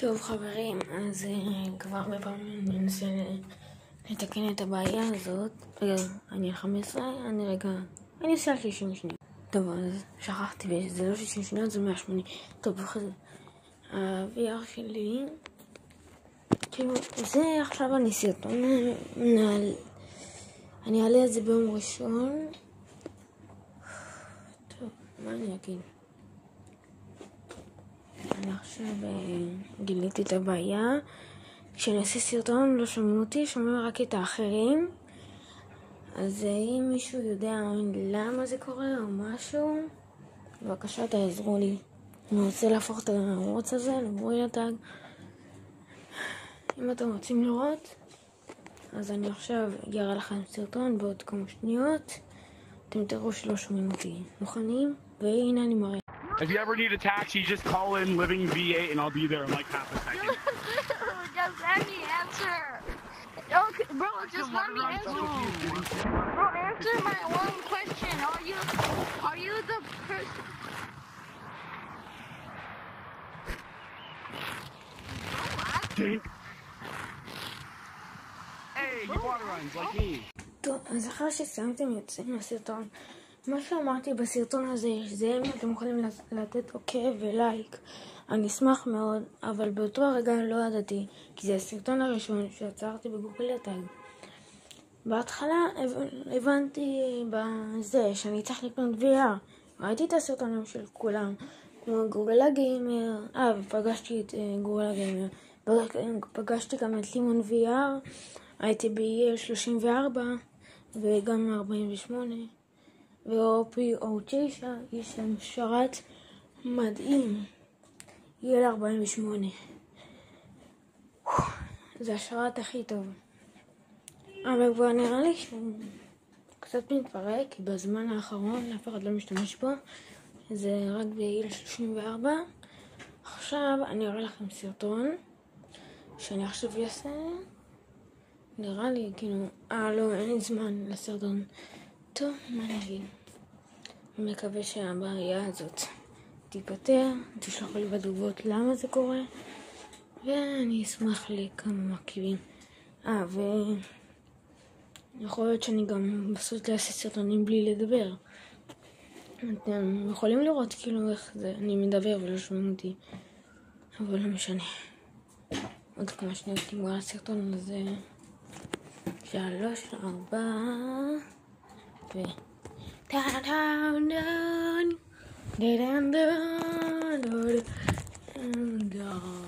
טוב חברים, אז כבר הרבה פעמים אני מנסה לתקן את הבעיה הזאת. אני על 15, אני עושה על 60 שניות. טוב, אז שכחתי, וזה לא 60 שניות, זה 180. טוב, אחרי ה-VR שלי, כאילו, זה עכשיו אני סרטון, אני אעלה את זה ביום ראשון. טוב, מה אני אגיד? אני עכשיו גיליתי את הבעיה. כשאני עושה סרטון לא שומעים אותי, שומעים רק את האחרים. אז אם מישהו יודע למה זה קורה או משהו, בבקשה תעזרו לי. אני רוצה להפוך את הערוץ הזה לגורילה טאג. אם אתם רוצים לראות, אז אני עכשיו אראה לכם סרטון בעוד כמה שניות. אתם תראו שלא שומעים אותי. מוכנים? והנה אני מראה. If you ever need a taxi, just call in Living V8 and I'll be there in like half a second. Just let me answer. Okay, bro, just let me answer. Bro, answer my one question. Are you the person? Hey, you water runs like me. טוב, אז אחרי שסיימתם יוצאים מהסרטון, מה שאמרתי בסרטון הזה, זה אם אתם יכולים לתת עוקב ולייק, אני אשמח מאוד, אבל באותו הרגע לא ידעתי, כי זה הסרטון הראשון שעצרתי בגוגל טאג. בהתחלה הבנתי בזה שאני צריך לקנות VR, ראיתי את הסרטונים של כולם, כמו גוגל גיימר, ופגשתי את גוגל גיימר, פגשתי גם את לימון VR, הייתי ב-34 וגם 48. ו-OP09 יש שם שרת מדהים, יהיה ל 48. זה השרת הכי טוב, אבל כבר נראה לי שהוא קצת מתפרק, כי בזמן האחרון אף אחד לא משתמש בו, זה רק ב 34. עכשיו אני אראה לכם סרטון שאני עכשיו אעשה. נראה לי כאילו, לא, אין לי זמן לסרטון. טוב, מה נגיד? אני מקווה שהבעיה הזאת תיפטר, תשלחו לי בתגובות למה זה קורה, ואני אשמח לכמה מרכיבים. ויכול להיות שאני גם בסוף אעשה סרטונים בלי לדבר. אתם יכולים לראות כאילו איך זה, אני מדבר ולא שומעים אותי, אבל לא משנה. עוד כמה שניות נגמר הסרטון הזה. 3, 4 ו... Da-da-da-da-da-da-da-da-da-da-da-da